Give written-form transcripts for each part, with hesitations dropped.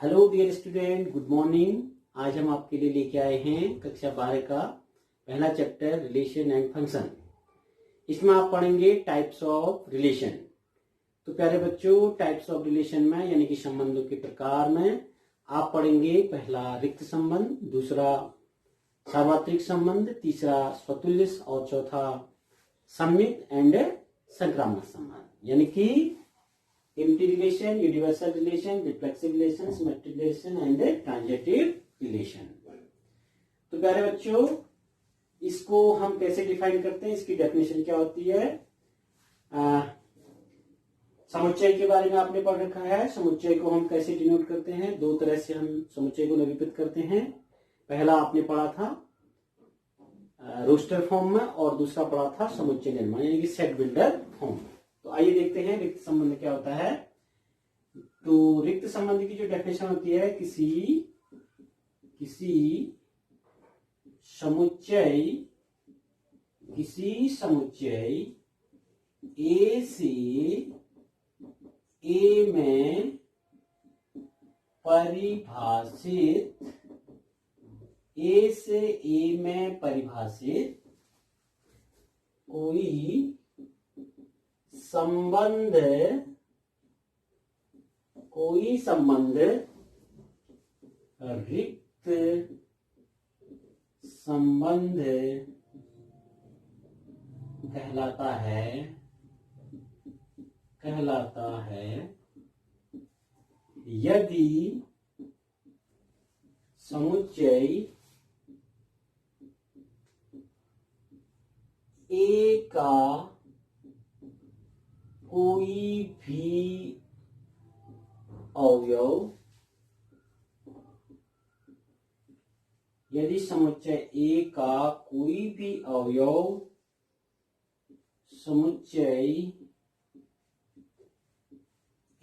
Hello dear student, good morning. आज हम आपके लिए लेके आए हैं कक्षा 12 का पहला चैप्टर रिलेशन एंड फंक्शन। इसमें आप पढ़ेंगे टाइप्स ऑफ रिलेशन। तो प्यारे बच्चों, टाइप्स ऑफ रिलेशन में यानी कि संबंधों के प्रकार में आप पढ़ेंगे पहला रिक्त संबंध, दूसरा सार्वत्रिक संबंध, तीसरा स्वतुल्य और चौथा सममित एंड संक्रामक संबंध यानी कि empty relation, universal relation, reflexive relation, symmetric relation and transitive relation। तो प्यारे बच्चों, इसको हम कैसे डिफाइन करते हैं, इसकी डेफिनेशन क्या होती है। समुच्चय के बारे में आपने पढ़ रखा है। समुच्चय को हम कैसे डिनोट करते हैं, दो तरह से हम समुच्चय को निरूपित करते हैं। पहला आपने पढ़ा था रोस्टर फॉर्म में और दूसरा पढ़ा था समुच्चय निर्माण यानी कि सेट बिल्डर फॉर्म में। तो आइए देखते हैं रिक्त संबंध क्या होता है। तो रिक्त संबंध की जो डेफिनेशन होती है, किसी समुच्चय ए से ए में परिभाषित कोई संबंध रिक्त संबंध कहलाता है यदि समुच्चय ए का कोई भी अवयव समुच्चय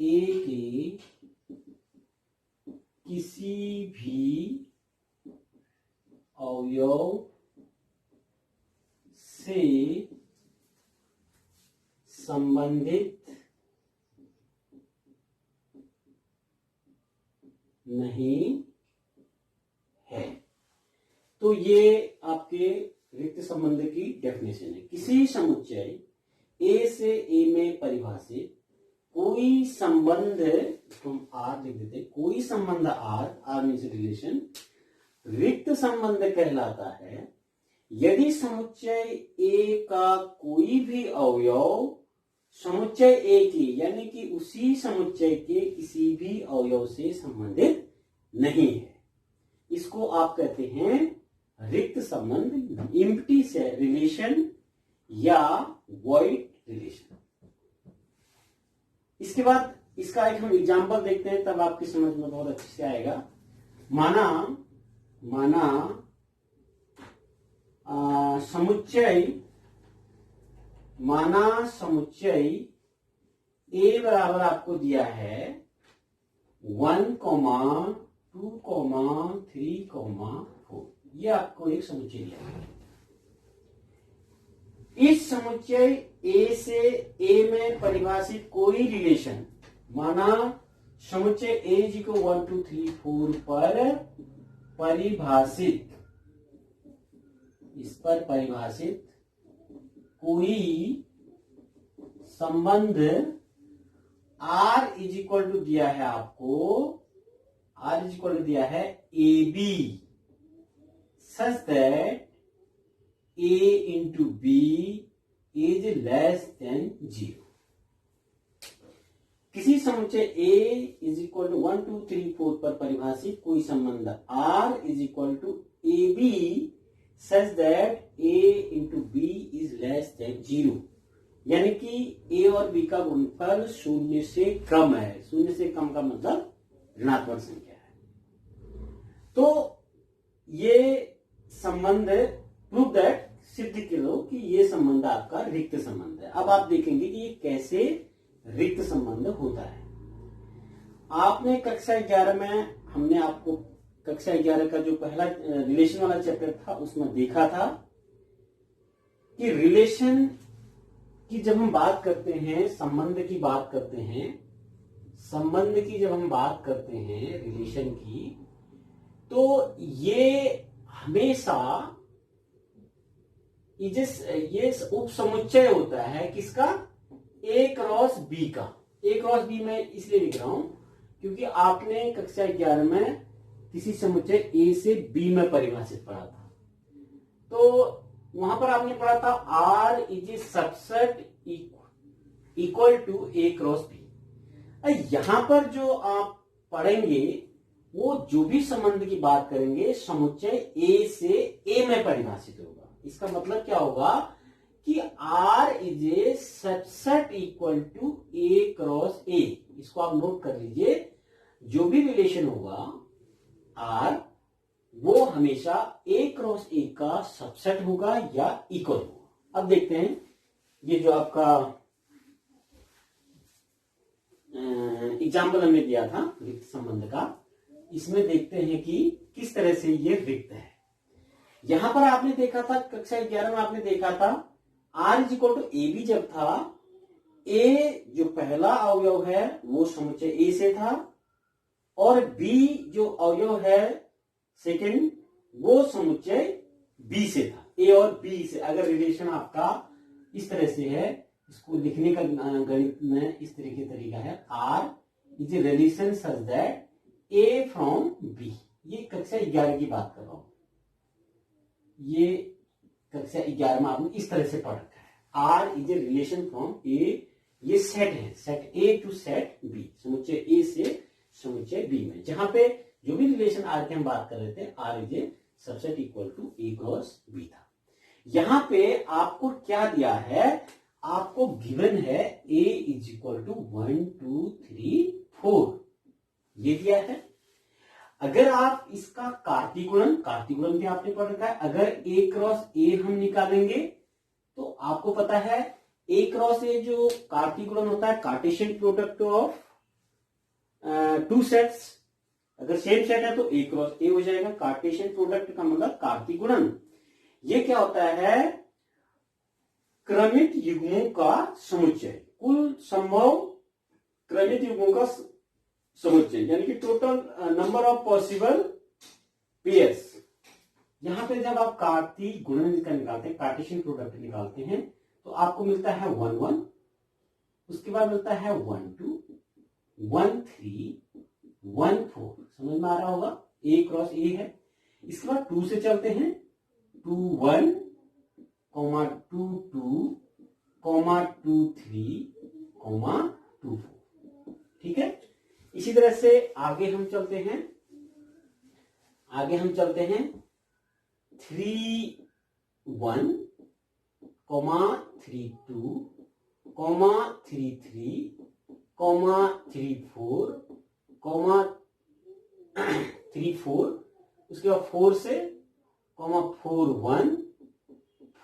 ए के किसी भी अवयव से संबंधित नहीं है। तो ये आपके रिक्त संबंध की डेफिनेशन है। किसी समुच्चय ए से ए में परिभाषित कोई संबंध, हम आर लिख देते, कोई संबंध आर मीन्स रिलेशन रिक्त संबंध कहलाता है यदि समुच्चय ए का कोई भी अवयव समुच्चय ए की यानी कि उसी समुच्चय के किसी भी अवयव से संबंधित नहीं है। इसको आप कहते हैं रिक्त संबंध, एम्प्टी रिलेशन या वॉइड रिलेशन। इसके बाद इसका एक हम एग्जांपल देखते हैं, तब आपकी समझ में बहुत अच्छे से आएगा। माना समुच्चय ए बराबर आपको दिया है 1, 2, 3, 4। ये आपको एक समुच्चय दिया है। इस समुच्चय ए से ए में परिभाषित कोई रिलेशन, माना समुच्चय ए जी को 1, 2, 3, 4 पर परिभाषित, इस पर परिभाषित कोई संबंध R इज इक्वल टू दिया है आपको, R इज इक्वल टू दिया है AB such that A into B is less than 0। किसी समुच्चय A इज इक्वल टू 1, 2, 3, 4 पर परिभाषित कोई संबंध R is equal to AB such that A into B is less than 0, यानी कि A और B का गुणनफल 0 से कम है। 0 से कम का मतलब ऋणात्मक संख्या है। तो ये संबंध प्रूव दैट, सिद्ध करो कि ये संबंध आपका रिक्त संबंध है। अब आप देखेंगे कि ये कैसे रिक्त संबंध होता है। आपने कक्षा 11 में, हमने आपको कक्षा 11 का जो पहला रिलेशन वाला चैप्टर था उसमें देखा था कि रिलेशन की जब हम बात करते हैं, संबंध की बात करते हैं, संबंध की जब हम बात करते हैं रिलेशन की, तो ये हमेशा ये उप समुच्चय होता है किसका, ए क्रॉस बी का। ए क्रॉस बी मैं इसलिए लिख रहा हूं क्योंकि आपने कक्षा 11 में किसी समुच्चय ए से बी में परिभाषित पढ़ा था, तो वहां पर आपने पढ़ा था R is a subset equal to A cross B. यहां पर जो आप पढ़ेंगे वो जो भी संबंध की बात करेंगे समुच्चय ए से ए में परिभाषित होगा। इसका मतलब क्या होगा कि R is a subset equal to A cross A. इसको आप नोट कर लीजिए, जो भी रिलेशन होगा आर वो हमेशा ए क्रॉस ए का सबसेट होगा या इक्वल होगा। अब देखते हैं ये जो आपका एग्जाम्पल हमने दिया था रिक्त संबंध का, इसमें देखते हैं कि किस तरह से ये रिक्त है। यहां पर आपने देखा था कक्षा 11 में आपने देखा था R is equal to A B जब था, ए जो पहला अवयव है वो समुच्चय ए से था और बी जो अवयव है सेकंड वो समुच्चय बी से था। ए और बी से अगर रिलेशन आपका इस तरह से है, इसको लिखने का गणित में इस तरह के तरीका है, R is a relation such that A from B. ये कक्षा 11 की बात कर रहा हूं, ये कक्षा 11 में आपने इस तरह से पढ़ रखा है। R is a relation from A, ये सेट है, set A to set B, समुच्चय ए से समुच्चय बी में, जहां पे जो भी रिलेशन आर की हम बात कर रहे थे R is a subset equal to A cross B था। यहां पे आपको क्या दिया है, आपको गिवन है ए इज इक्वल टू 1 2 3 4, ये दिया है। अगर आप इसका कार्तीय गुणन भी आपने पढ़ रखा है, अगर ए क्रॉस ए हम निकालेंगे तो आपको पता है ए क्रॉस ए जो कार्तीय गुणन होता है Cartesian product of two sets, अगर सेम सेट है तो ए क्रॉस ए हो जाएगा। कार्टेशियन प्रोडक्ट का मतलब कार्तीय गुणन। ये क्या होता है, क्रमित युग्मों का समुच्चय, कुल संभव क्रमित युग्मों का समुच्चय, यानी कि total number of possible pairs. यहां पे जब आप कार्तीय गुणन का निकालते हैं, कार्टेशियन प्रोडक्ट निकालते हैं, तो आपको मिलता है 1 1, उसके बाद मिलता है 1 2 1 3 1 4। समझ में आ रहा होगा, ए क्रॉस ए है। इसके बाद 2 से चलते हैं, 2 1 2 2 2 3 2 4। ठीक है, इसी तरह से आगे हम चलते हैं 3 1 3 2 3 3 3 4 3 4, उसके बाद 4 से 4 1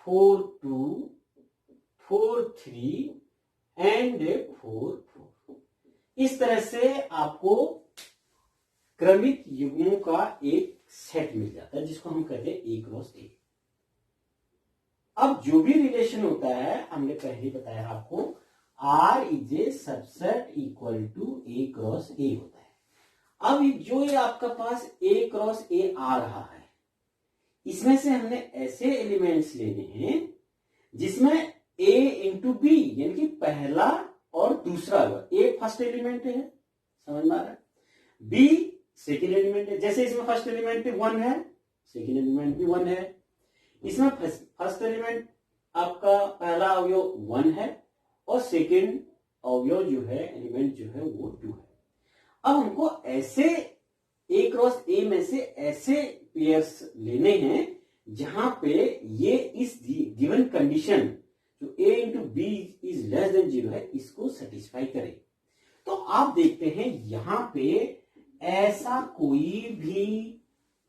4 2 4 3 एंड 4 4। इस तरह से आपको क्रमित युग्मों का एक सेट मिल जाता है जिसको हम कहते हैं ए क्रॉस ए। अब जो भी रिलेशन होता है, हमने पहले बताया आपको, R is a subset equal to A cross A होता है। अब जो ये आपका पास ए क्रॉस ए आ रहा है, इसमें से हमने ऐसे एलिमेंट्स लेने हैं जिसमें ए इंटू बी, यानी कि पहला और दूसरा, ए फर्स्ट एलिमेंट है, समझ में आ रहा है, बी सेकेंड एलिमेंट है। जैसे इसमें फर्स्ट एलिमेंट 1 है, सेकेंड एलिमेंट भी 1 है। इसमें फर्स्ट एलिमेंट आपका पहला अवयव 1 है और सेकेंड अवयव जो है, एलिमेंट जो है वो 2 है। अब हमको ऐसे ए क्रॉस ए में से ऐसे पेयर्स लेने हैं जहां पे ये इस गिवन कंडीशन जो A into B is less than 0 है, इसको सेटिस्फाई करे। तो आप देखते हैं यहां पे ऐसा कोई भी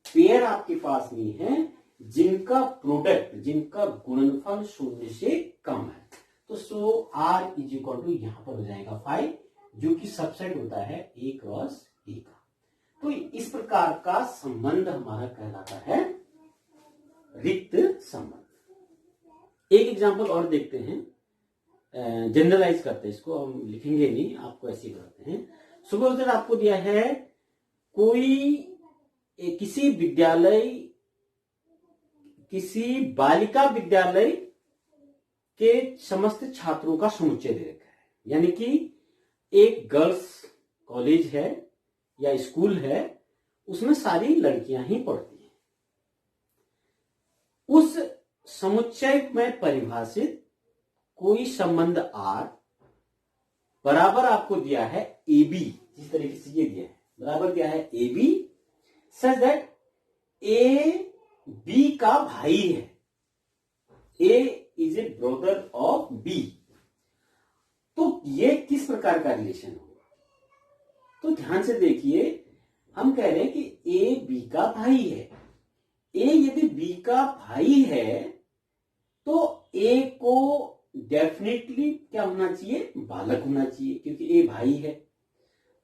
पेयर आपके पास नहीं है जिनका प्रोडक्ट, जिनका गुणनफल 0 से कम है। तो सो आर इज इक्वल टू यहां पर हो जाएगा 5, जो कि सबसेट होता है ए क्रॉस ए का। तो इस प्रकार का संबंध हमारा कहलाता है रिक्त संबंध। एक एग्जांपल और देखते हैं, जनरलाइज करते हैं इसको, हम लिखेंगे नहीं, आपको ऐसे ही करते हैं। सपोज दैट आपको दिया है कोई किसी विद्यालय, किसी बालिका विद्यालय के समस्त छात्रों का समुच्चय दे रखा है, यानी कि एक गर्ल्स कॉलेज है या स्कूल है, उसमें सारी लड़कियां ही पढ़ती हैं। उस समुच्चय में परिभाषित कोई संबंध आर बराबर आपको दिया है ए बी, जिस तरीके से ये दिया है बराबर दिया है A B, such that A B का भाई है, A is a brother of B. तो ये किस प्रकार का रिलेशन होगा? तो ध्यान से देखिए, हम कह रहे हैं कि ए बी का भाई है। ए यदि बी का भाई है तो ए को डेफिनेटली क्या होना चाहिए? बालक होना चाहिए, क्योंकि ए भाई है।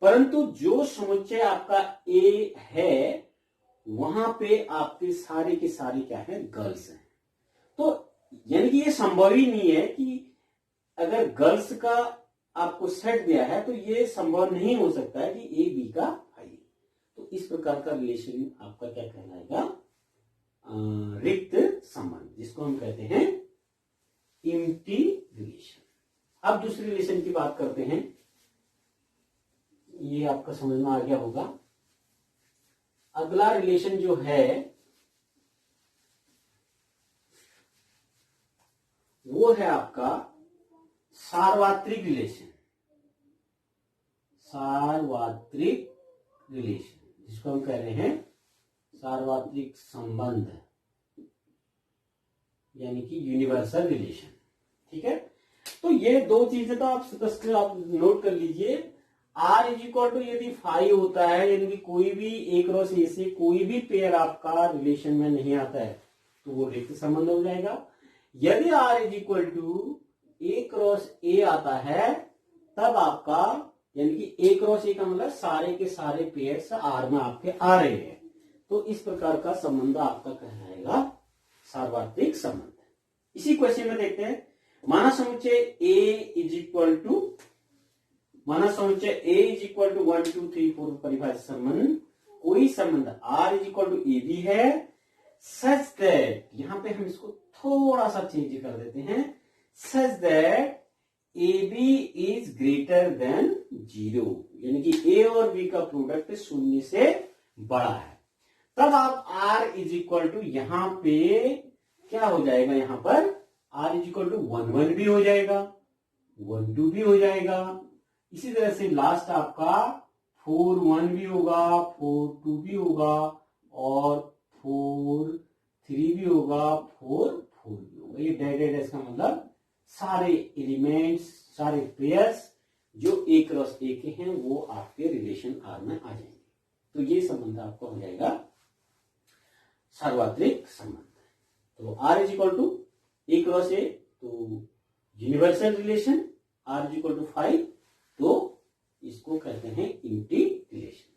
परंतु जो समुच्चय आपका ए है वहां पे आपके सारे के सारे क्या है? गर्ल्स हैं। तो यानी कि ये संभव ही नहीं है कि अगर गर्ल्स का आपको सेट दिया है तो ये संभव नहीं हो सकता है कि ए बी का भाई। तो इस प्रकार का रिलेशन आपका क्या कहलाएगा? रिक्त संबंध, जिसको हम कहते हैं एम्प्टी रिलेशन। अब दूसरे रिलेशन की बात करते हैं, ये आपका समझ में आ गया होगा। अगला रिलेशन जो है वो है आपका सार्वत्रिक रिलेशन। सार्वत्रिक रिलेशन, जिसको हम कह रहे हैं सार्वत्रिक संबंध, यानी कि यूनिवर्सल रिलेशन। ठीक है, तो ये दो चीजें तो आप नोट कर लीजिए। आर इज इक्वल टू यदि फाइव होता है, यानी कि कोई भी ए क्रॉस ए से कोई भी पेयर आपका रिलेशन में नहीं आता है तो वो रिक्त संबंध हो जाएगा। यदि R is equal to A cross A आता है तब आपका, यानी कि ए क्रॉस ए का मतलब सारे के सारे पेयर्स आर में आपके आ रहे हैं, तो इस प्रकार का संबंध आपका कहलाएगा सार्वत्रिक संबंध। इसी क्वेश्चन में देखते हैं, माना समुच्चय ए इज इक्वल टू 1 2 3 4 परिभाषित संबंध, कोई संबंध r is equal to A B है, सच दैट, यहां पे हम इसको थोड़ा सा चेंज कर देते हैं, such that A B is greater than 0, यानी कि ए और बी का प्रोडक्ट 0 से बड़ा है। तब आप r इज इक्वल टू यहां पे क्या हो जाएगा? यहां पर r इज इक्वल टू 1 1 भी हो जाएगा, 1 2 भी हो जाएगा। इसी तरह से लास्ट आपका 4 1 भी होगा, 4 2 भी होगा, और 4 3 भी होगा, 4 4 भी होगा। ये डैश का मतलब सारे एलिमेंट्स, सारे पेयर्स जो ए क्रॉस ए के हैं वो आपके रिलेशन आर में आ जाएंगे। तो ये संबंध आपका हो जाएगा सार्वत्रिक संबंध। तो R is equal to A cross A, तो universal relation, R is equal to 5, तो इसको कहते हैं एम्प्टी रिलेशन।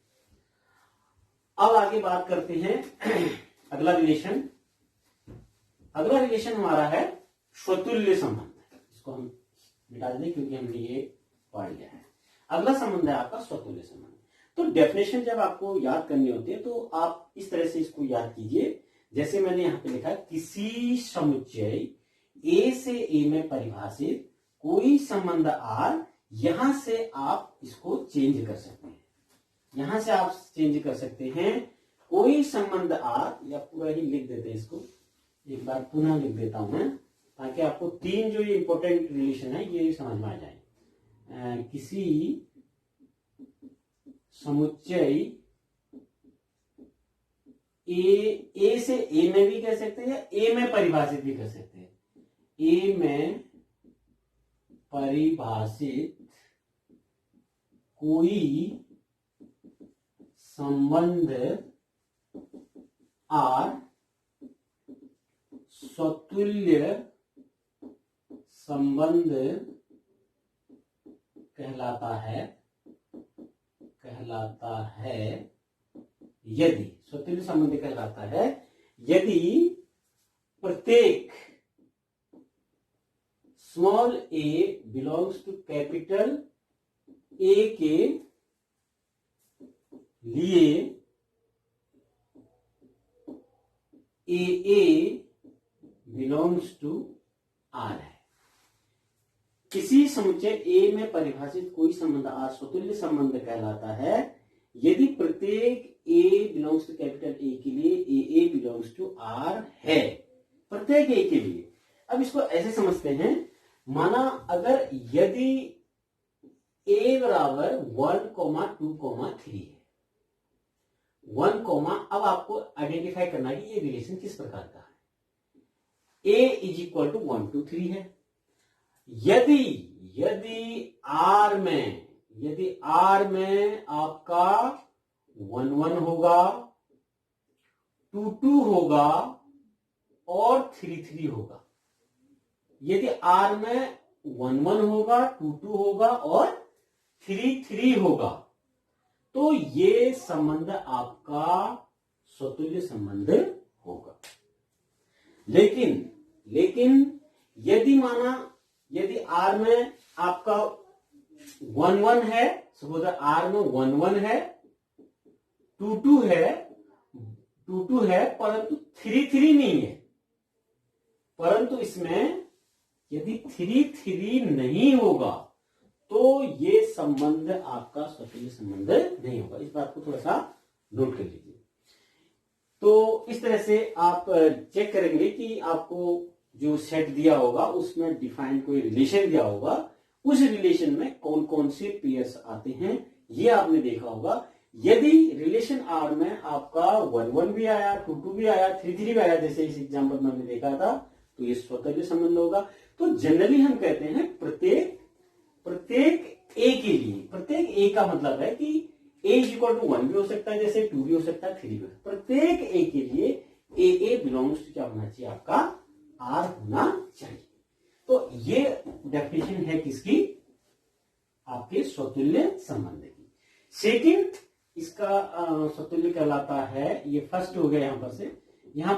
अब आगे बात करते हैं अगला रिलेशन। अगला रिलेशन हमारा है स्वतुल्य संबंध। इसको हम मिटा दें क्योंकि हमने ये पढ़ लिया है। अगला संबंध है आपका स्वतुल्य संबंध। तो डेफिनेशन जब आपको याद करनी होती है तो आप इस तरह से इसको याद कीजिए, जैसे मैंने यहां पे लिखा, किसी समुच्चय ए से ए में परिभाषित कोई संबंध आर, यहां से आप इसको चेंज कर सकते हैं, यहां से आप चेंज कर सकते हैं कोई संबंध आर, या पूरा ही लिख देते हैं इसको, एक बार पुनः लिख देता हूं मैं, ताकि आपको तीन जो ये इंपॉर्टेंट रिलेशन है ये समझ में आ जाए। किसी समुच्चय ए से ए में भी कह सकते हैं या ए में परिभाषित भी कर सकते हैं। ए में परिभाषित कोई संबंध आर स्वतुल्य संबंध कहलाता है यदि, स्वतुल्य संबंध कहलाता है यदि प्रत्येक small A belongs to capital A के लिए AA बिलोंग्स टू R है। किसी समुच्चय A में परिभाषित कोई संबंध R स्वतुल्य संबंध कहलाता है यदि प्रत्येक A belongs to capital A के लिए AA बिलोंग्स टू R है, प्रत्येक A के लिए। अब इसको ऐसे समझते हैं, माना अगर यदि A बराबर 1, 2, 3 है, 1, अब आपको आइडेंटिफाई करना है कि ये रिलेशन किस प्रकार का है। A इज इक्वल टू 1, 2, 3 है। यदि R में आपका 1, 1 होगा, 2, 2 होगा और 3, 3 होगा। यदि R में 1, 1 होगा, 2, 2 होगा और 3, 3 होगा, तो ये संबंध आपका स्वतुल्य संबंध होगा। लेकिन यदि R में आपका 1, 1 है, सपोज R में 1, 1 है, 2, 2 है, परंतु 3, 3 नहीं है, परंतु इसमें यदि 3, 3 नहीं होगा तो ये संबंध आपका स्वतुल्य संबंध नहीं होगा। इस बात को थोड़ा सा नोट कर लीजिए। तो इस तरह से आप चेक करेंगे कि आपको जो सेट दिया होगा उसमें डिफाइंड कोई रिलेशन दिया होगा, उस रिलेशन में कौन कौन से पेयर्स आते हैं ये आपने देखा होगा। यदि रिलेशन R में आपका 1, 1 भी आया, 2, 2 भी आया, 3, 3 भी आया, जैसे इस एग्जाम्पल में हमने देखा था, तो ये स्वतंत्र संबंध होगा। तो जनरली हम कहते हैं प्रत्येक A के लिए, प्रत्येक A का मतलब है कि A इज इक्वल टू 1 भी हो सकता है, जैसे 2 भी हो सकता है, 3 भी हो सकता है। प्रत्येक A के लिए AA बिलोंग्स टू क्या होना चाहिए, आपका R होना चाहिए। तो ये डेफिनेशन है किसकी, आपके स्वतुल्य संबंध की। सेकंड इसका स्वतुल्य कहलाता है, ये फर्स्ट हो गया यहां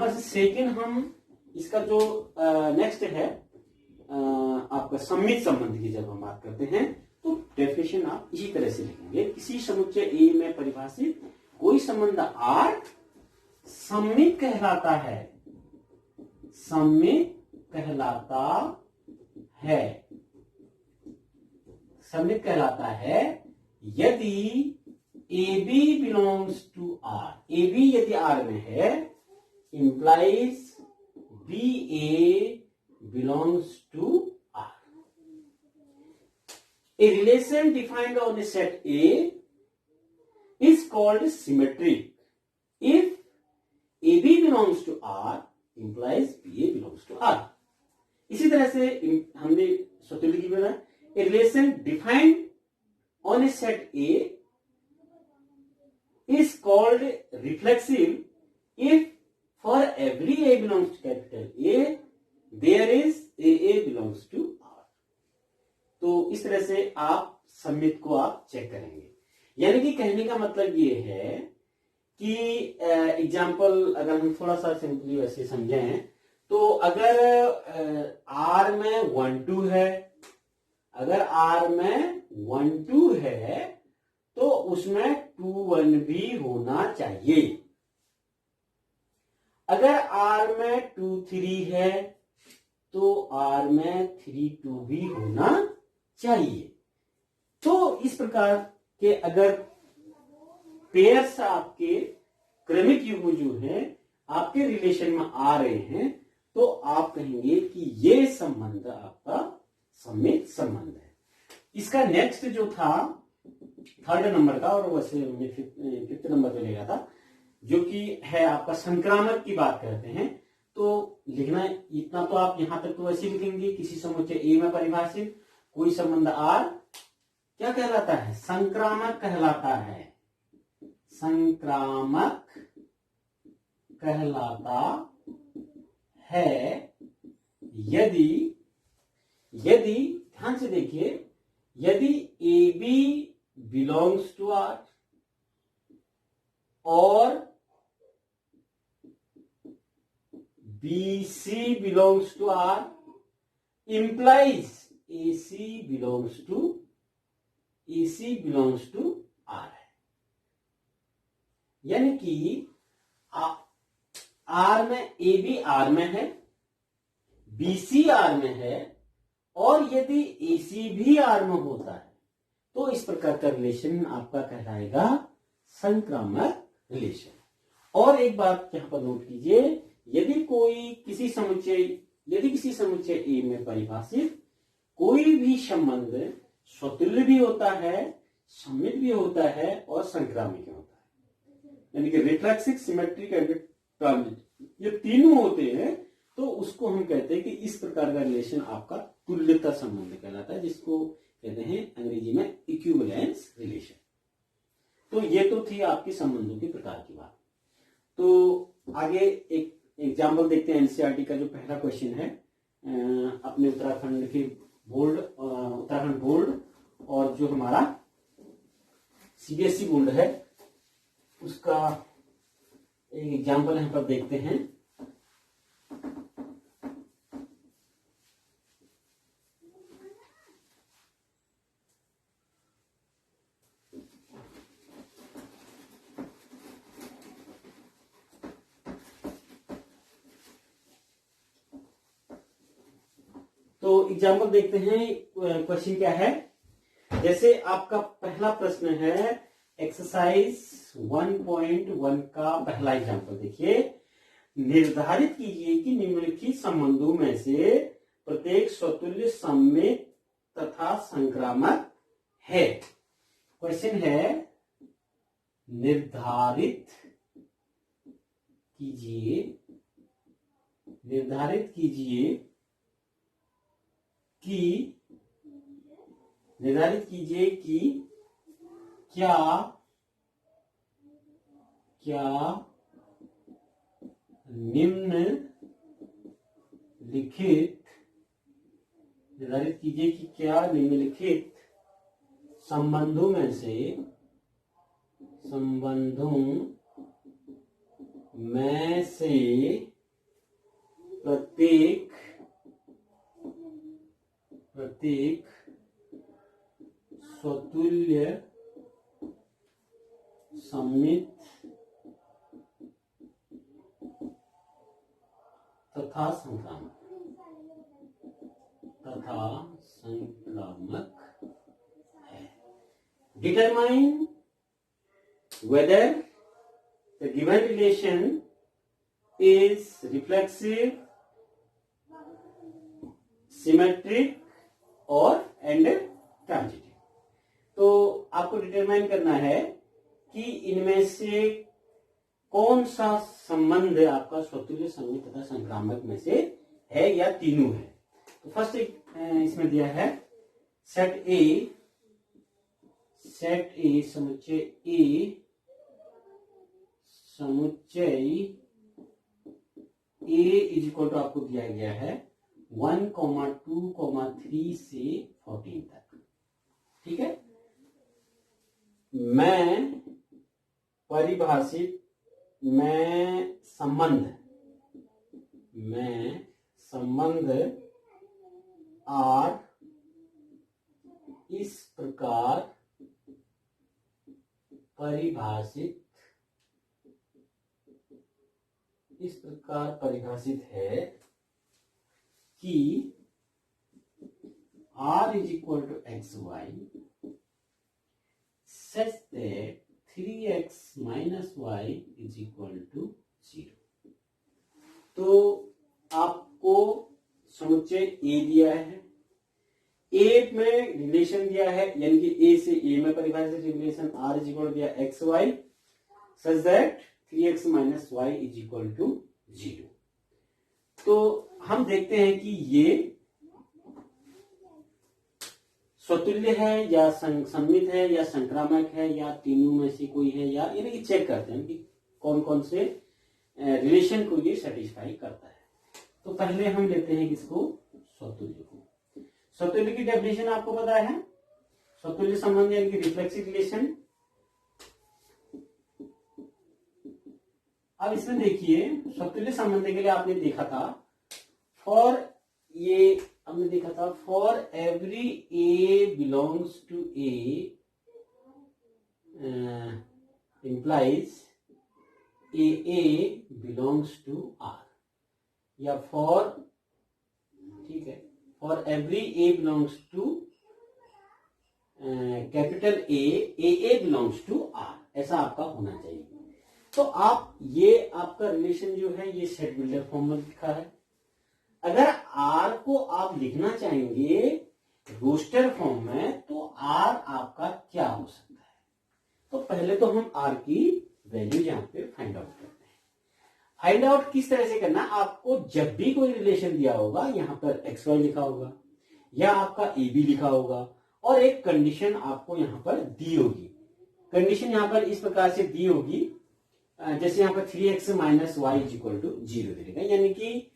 पर से सेकंड हम इसका जो नेक्स्ट है आपका सम्मित संबंध की जब हम बात करते हैं तो डेफिनेशन आप इसी तरह से लिखेंगे। किसी समुच्चय A में परिभाषित कोई संबंध R सम्मित कहलाता है, सम्मित कहलाता है यदि AB belongs to R, AB यदि R में है, implies BA belongs to R. A relation defined on a set A is called symmetric if AB belongs to R implies BA belongs to R. इसी तरह से हमने स्वतुल्य की बोला, a relation defined on a set A is called reflexive if for every A belongs to capital A there is AA belongs to R. तो इस तरह से आप सम्मित को आप चेक करेंगे। यानी कि कहने का मतलब ये है कि एग्जाम्पल अगर हम थोड़ा सा सिंपली वैसे समझें तो अगर R में 1, 2 है, अगर R में 1, 2 है तो उसमें 2, 1 भी होना चाहिए। अगर R में 2, 3 है तो R में 3, 2 भी होना चाहिए। तो इस प्रकार के अगर पेयर्स आपके क्रमिक युग्म जो है आपके रिलेशन में आ रहे हैं तो आप कहेंगे कि ये संबंध आपका सम्मित संबंध है। इसका नेक्स्ट जो था 3rd नंबर का, और वैसे 5th नंबर पे लेगा था, जो कि है आपका संक्रामक की बात करते हैं। तो लिखना इतना तो आप यहां तक तो वैसे लिखेंगे, किसी समुच्चय A में परिभाषित कोई संबंध R क्या कहलाता है, संक्रामक कहलाता है, संक्रामक कहलाता है यदि ध्यान से देखिए, यदि AB बिलोंग्स टू R और BC belongs to R implies AC belongs to R है। यानी कि आर में ए बी आर में है, बीसी आर में है, और यदि एसी भी आर में होता है तो इस प्रकार का रिलेशन आपका कहलाएगा संक्रामक रिलेशन। और एक बात यहां पर नोट कीजिए, यदि किसी समुच्चय ए में परिभाषित कोई भी संबंध स्वतुल्य भी होता है, सममित भी होता है और संक्रामक होता है, यानी कि रिफ्लेक्सिव, सिमेट्रिक एंड ट्रांजिट, ये तीनों होते हैं, तो उसको हम कहते हैं कि इस प्रकार का रिलेशन आपका तुल्यता संबंध कहलाता है, जिसको कहते हैं अंग्रेजी में इक्विवेलेंस रिलेशन। तो ये तो थी आपकी संबंधों के प्रकार की बात। तो आगे एक एग्जाम्पल देखते हैं एनसीईआरटी का। जो पहला क्वेश्चन है अपने उत्तराखंड बोर्ड और जो हमारा सीबीएसई बोर्ड है उसका एक एग्जाम्पल यहां पर देखते हैं। तो एग्जाम्पल देखते हैं, क्वेश्चन क्या है। जैसे आपका पहला प्रश्न है एक्सरसाइज 1.1 का पहला एग्जाम्पल देखिए। निर्धारित कीजिए कि निम्नलिखित संबंधों में से प्रत्येक स्वतुल्य, सममित तथा संक्रामक है। क्वेश्चन है निर्धारित कीजिए कि क्या निम्नलिखित संबंधों में से प्रत्येक स्वतुल्य, सममित तथा संक्रामक है। Determine whether the given relation is reflexive, symmetric और and transitive। तो आपको डिटरमाइन करना है कि इनमें से कौन सा संबंध आपका स्वतुल्य, सममित तथा संक्रामक में से है या तीनों है। तो फर्स्ट इसमें दिया है सेट ए समुच्चय ए इज इक्वल टू आपको दिया गया है 1, 2, 3 से 14 तक। ठीक है। मैं संबंध आर इस प्रकार परिभाषित है कि r is equal to X Y such that 3x minus y is equal to 0। तो आपको समुच्चय ए दिया है, ए में रिलेशन दिया है, यानी कि ए से ए में परिभाषित रिलेशन r इज इक्वल दिया X Y such that 3x minus Y is equal to 0। तो हम देखते हैं कि ये स्वतुल्य है या सममित है या संक्रामक है या तीनों में से कोई है, या यानी कि चेक करते हैं कि कौन कौन से रिलेशन को ये सेटिस्फाई करता है। तो पहले हम लेते हैं किसको, स्वतुल्य को। स्वतुल्य की डेफिनेशन आपको पता है, स्वतुल्य संबंध यानी कि रिफ्लेक्सिव रिलेशन। अब इसमें देखिए स्वतुल्य संबंध के लिए आपने देखा था for every A belongs to A implies A belongs to R, या फॉर, ठीक है, for every A belongs to capital A belongs to R, ऐसा आपका होना चाहिए। तो आप ये आपका रिलेशन जो है ये सेट बिल्डर फॉर्म में लिखा है। अगर आर को आप लिखना चाहेंगे रोस्टर फॉर्म में तो आर आपका क्या हो सकता है? तो पहले तो हम आर की वैल्यू यहां पे फाइंड आउट करते हैं। फाइंड आउट किस तरह से करना, आपको जब भी कोई रिलेशन दिया होगा यहां पर एक्स वाई लिखा होगा या आपका ए बी लिखा होगा और एक कंडीशन आपको यहां पर दी होगी। कंडीशन यहां पर इस प्रकार से दी होगी, जैसे यहां पर 3x minus Y is equal to 0 देगा, यानी कि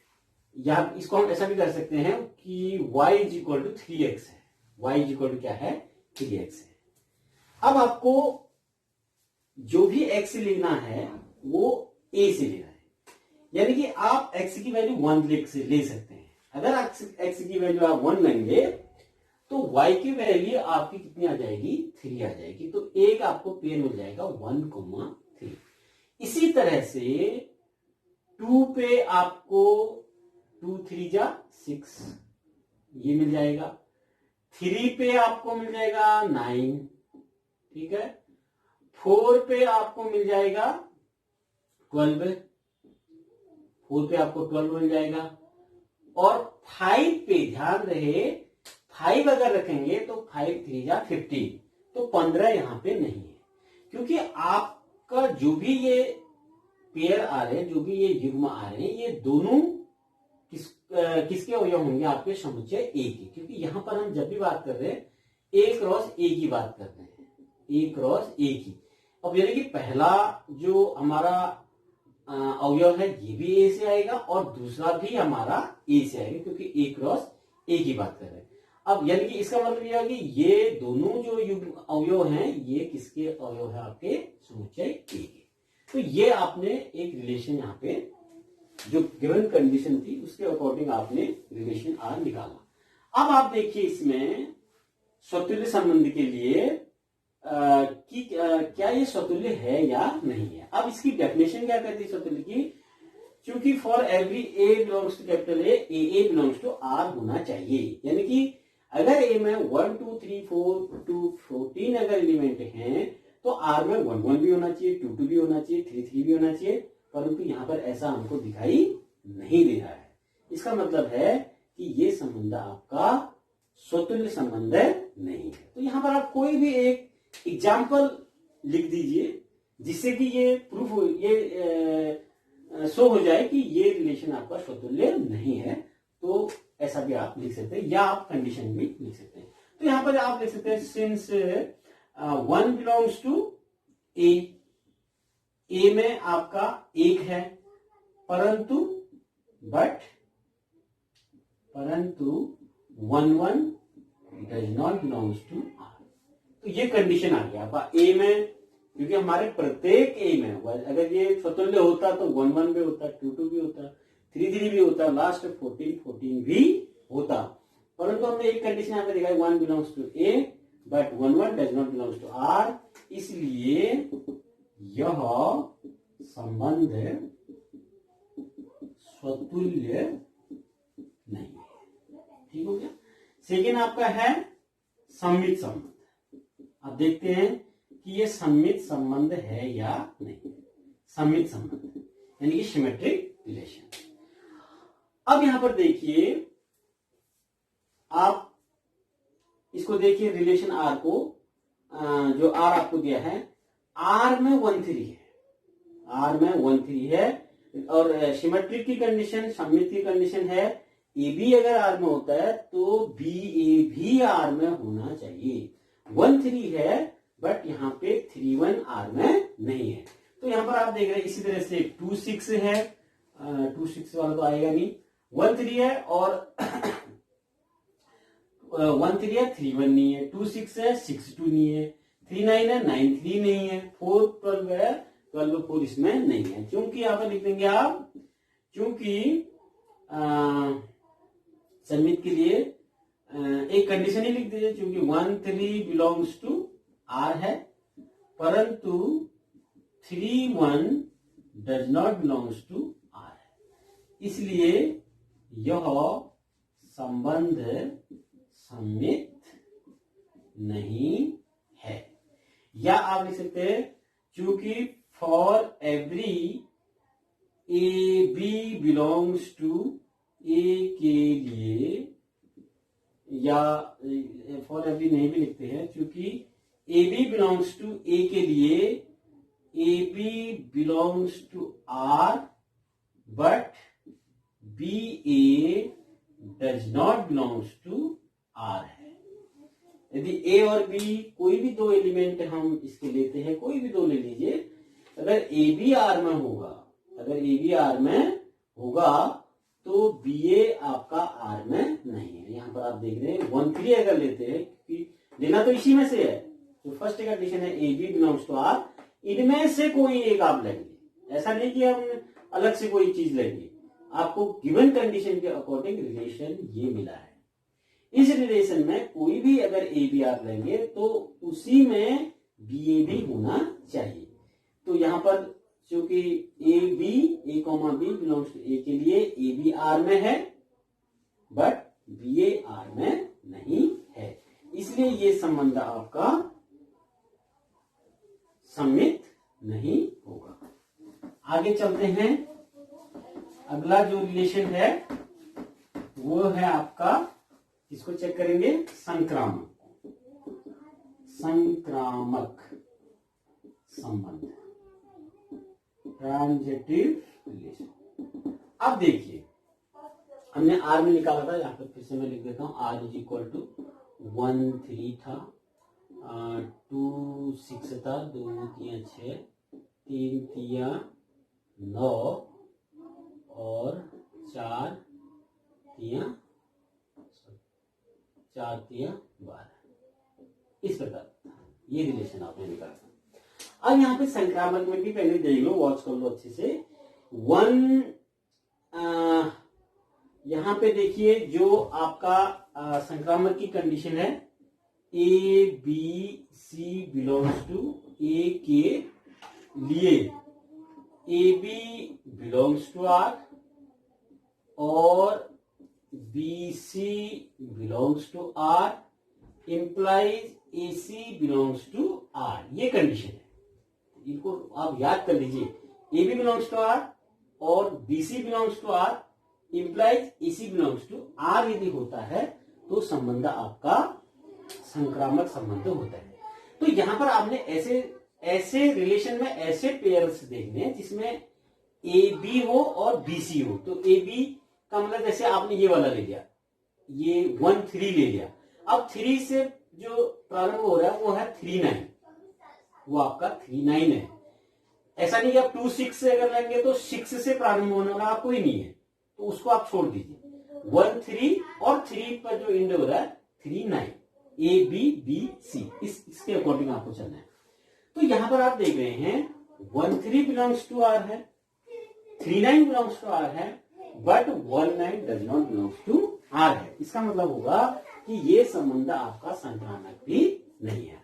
या इसको हम ऐसा भी कर सकते हैं कि y is equal to 3x है, y इज इक्वल टू क्या है 3x है। अब आपको जो भी x लेना है वो a से लेना है, यानी कि आप x की वैल्यू 1 ले सकते हैं। अगर x की वैल्यू आप 1 लेंगे तो y की वैल्यू आपकी कितनी आ जाएगी 3 आ जाएगी, तो एक आपको पेयर मिल जाएगा 1,3। इसी तरह से 2 पे आपको 2 3 जा 6 ये मिल जाएगा, 3 पे आपको मिल जाएगा 9, ठीक है, 4 पे आपको मिल जाएगा 12, 4 पे आपको 12 मिल जाएगा, और 5 पे ध्यान रहे 5 अगर रखेंगे तो 5 3 जा 15, तो 15 यहां पे नहीं है, क्योंकि आपका जो भी ये पेयर आ रहे हैं, जो भी ये युग्म आ रहे हैं, ये दोनों किसके अवयव होंगे आपके समुच्चय ए के, क्योंकि यहां पर हम जब भी बात कर रहे हैं ए क्रॉस ए की बात कर रहे हैं, ए क्रॉस ए की। अब यानी कि पहला जो हमारा अवयव है ये भी ए से आएगा और दूसरा भी हमारा ए से आएगा, क्योंकि ए क्रॉस ए की बात कर रहे हैं। अब यानी कि इसका मतलब यह है कि ये दोनों जो युग्म अवयव हैं ये किसके अवयव है आपके समुच्चय ए के। तो ये आपने एक रिलेशन यहाँ पे जो गिवन कंडीशन थी उसके अकॉर्डिंग आपने रिलेशन आर निकाला। अब आप देखिए इसमें स्वतुल्य संबंध के लिए कि क्या ये स्वतुल्य है या नहीं है। अब इसकी डेफिनेशन क्या कहती है स्वतुल्य की, क्योंकि for every A belongs to capital A belongs to R होना चाहिए, यानी कि अगर ए में 1 2 3 4 2 14 अगर एलिमेंट हैं तो आर में 1 1 भी होना चाहिए, 2 2 भी होना चाहिए, 3 3 भी होना चाहिए, परंतु यहां पर ऐसा हमको दिखाई नहीं दे रहा है। इसका मतलब है कि ये संबंध आपका स्वतुल्य संबंध नहीं है। तो यहां पर आप कोई भी एक एग्जाम्पल लिख दीजिए जिससे कि ये प्रूफ हो, ये शो हो जाए कि ये रिलेशन आपका स्वतुल्य नहीं है। तो ऐसा भी आप लिख सकते हैं या आप कंडीशन भी लिख सकते हैं। तो यहां पर आप लिख सकते हैं सिंस 1 बिलोंग्स टू ए में आपका 1 है, परंतु 1 1 does not belongs to R. तो ये कंडीशन आ गया आपका ए में, क्योंकि हमारे प्रत्येक ए में अगर ये स्वतुल्य होता तो 1 1 भी होता, 2 2 भी होता, 3 3 भी होता, लास्ट 14 14 भी होता, परंतु हमने एक कंडीशन यहाँ पे देखा है 1 belongs to A but 1 1 does not belongs to R, इसलिए यह संबंध स्वतुल्य नहीं है। ठीक हो गया। सेकेंड आपका है सममित संबंध। अब देखते हैं कि ये सममित संबंध है या नहीं। सममित संबंध यानी कि सिमेट्रिक रिलेशन। अब यहां पर देखिए, आप इसको देखिए रिलेशन आर को, जो आर आपको दिया है, आर में 1 3 है, आर में 1 3 है, और सिमेट्रिक की कंडीशन, सममित की कंडीशन है ए बी अगर आर में होता है तो बी ए भी आर में होना चाहिए। 1 3 है बट यहाँ पे 3 1 आर में नहीं है। तो यहां पर आप देख रहे हैं इसी तरह से 2 6 है, 2 6 वाला तो आएगा नहीं, 1 3 है और 1 3 है, 3 1 नहीं है, 2 6 है, 6 2 नहीं है, 3 9 है, 9 3 नहीं है, 4 12 है, 12 4 इसमें नहीं है। क्योंकि यहां पर लिख देंगे आप, क्योंकि सममित के लिए एक कंडीशन ही लिख दीजिए, क्योंकि 1 3 बिलोंग्स टू आर है, परंतु 3 1 does not belongs to R है। इसलिए यह संबंध सम्मित नहीं है। या आप लिख सकते हैं चूंकि for every A B belongs to A के लिए, या फॉर एवरी नहीं भी लिखते हैं, क्योंकि A B belongs to A के लिए A B belongs to R but B A does not belongs to R है। यदि ए और बी कोई भी दो एलिमेंट हम इसके लेते हैं, कोई भी दो ले लीजिए, अगर ए बी आर में होगा, अगर ए बी आर में होगा तो बी ए आपका आर में नहीं है। यहां पर आप देख रहे हैं 1 3 अगर लेते हैं, क्योंकि लेना तो इसी में से है, तो फर्स्ट कंडीशन है A B belongs to R, इनमें से कोई एक आप लेंगे, ऐसा नहीं कि हम अलग से कोई चीज लेंगे, आपको गिवन कंडीशन के अकॉर्डिंग रिलेशन ये मिला है। इस रिलेशन में कोई भी अगर ए बी आर लेंगे तो उसी में बी ए भी होना चाहिए। तो यहां पर क्योंकि A B A comma B belongs to A के लिए ए बी आर में है बट बी ए आर में नहीं है, इसलिए ये संबंध आपका सम्मित नहीं होगा। आगे चलते हैं। अगला जो रिलेशन है वो है आपका, इसको चेक करेंगे, संक्रामक संबंध, ट्रांजिटिव रिलेशन। अब देखिए हमने आर में निकाला था, यहां पर फिर से मैं लिख देता हूं, आर इज इक्वल टू 1 3 था, 2 6 था, 2 3 6, 3 3 9 और 4 3 12, इस प्रकार ये रिलेशन आपने निकाला। अब यहाँ पे संक्रामक में भी पहले देख लो, वॉच कर लो अच्छे से। 1 यहाँ पे देखिए जो आपका संक्रामक की कंडीशन है, A B C belongs to A के लिए A B belongs to R और B C belongs to R implies A C belongs to R, ये कंडीशन है। इनको आप याद कर लीजिए, A B belongs to R और B C belongs to R implies A C belongs to R यदि होता है तो संबंध आपका संक्रामक संबंध होता है। तो यहां पर आपने ऐसे रिलेशन में ऐसे पेयर्स देखने हैं जिसमें ए बी हो और बी सी हो। तो ए बी का मतलब जैसे आपने ये वाला ले लिया, ये 1 3 ले लिया, अब 3 से जो प्रारंभ हो रहा है वो है 3 9, वो आपका 3 9 है। ऐसा नहीं कि आप 2 6 से अगर लेंगे तो 6 से प्रारंभ होने वाला कोई नहीं है, तो उसको आप छोड़ दीजिए। 1 3 और 3 पर जो एंड हो रहा है 3 9, ए बी बी सी, इसके अकॉर्डिंग आपको चलना है। तो यहां पर आप देख रहे हैं 1 3 बिलोंग्स टू आर है, 3 9 बिलोंग्स टू आर है, but 1 9 does not belongs to R है। इसका मतलब होगा कि ये संबंध आपका संक्रामक भी नहीं है।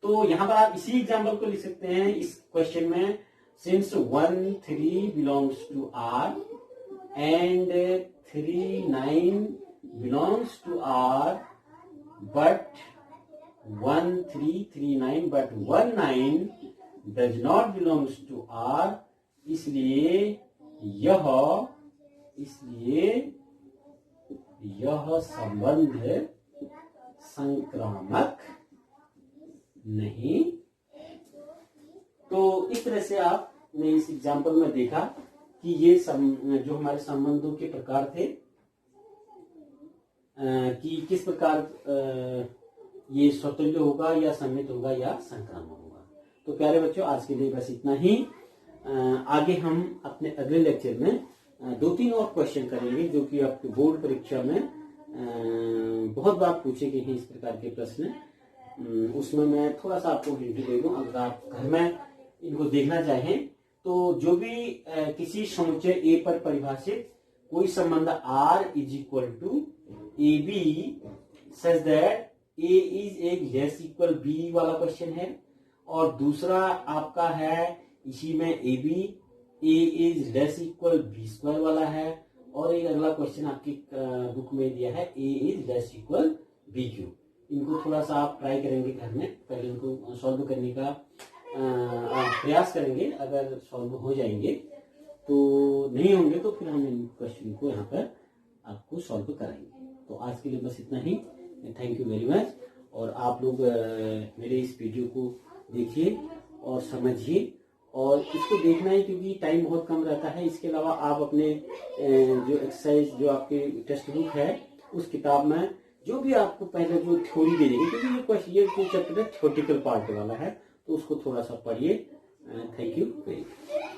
तो यहां पर आप इसी एग्जाम्पल को लिख सकते हैं इस क्वेश्चन में, since 1 3 belongs to R and 3 9 belongs to R but 1 3 3 9 but 1 9 does not belongs to R, इसलिए यह संबंध संक्रामक नहीं है। तो इस तरह से आपने इस एग्जाम्पल में देखा कि ये जो हमारे संबंधों के प्रकार थे कि किस प्रकार ये स्वतंत्र होगा या सम्मित होगा या संक्रामक होगा। तो प्यारे बच्चों, आज के लिए बस इतना ही। आगे हम अपने अगले लेक्चर में 2-3 और क्वेश्चन करेंगे जो कि आपकी बोर्ड परीक्षा में बहुत बार पूछे गए हैं इस प्रकार के प्रश्न। उसमें मैं थोड़ा सा आपको हिंट दे दूं, अगर आप घर में इनको देखना चाहें तो जो भी किसी समुच्चय ए पर परिभाषित कोई संबंध R is equal to A B such that A is a less equal B वाला क्वेश्चन है, और दूसरा आपका है इसी में A B A is less equal B square वाला है, और एक अगला क्वेश्चन आपकी बुक में दिया है A is less equal B Q. इनको थोड़ा सा आप ट्राई करेंगे घर में, पहले इनको सॉल्व करने का प्रयास करेंगे। अगर सॉल्व हो जाएंगे तो, नहीं होंगे तो फिर हम इन क्वेश्चन को यहाँ पर आपको सॉल्व कराएंगे। तो आज के लिए बस इतना ही। Thank you very much. और आप लोग मेरे इस वीडियो को देखिए और समझिए, और इसको देखना है क्योंकि टाइम बहुत कम रहता है। इसके अलावा आप अपने जो एक्सरसाइज जो आपके टेक्स्ट बुक है उस किताब में जो भी आपको पहले जो थ्योरी दे देंगे, क्योंकि ये क्वेश्चन ये चैप्टर है थ्योरेटिकल पार्ट वाला है, तो उसको थोड़ा सा पढ़िए। Thank you very much.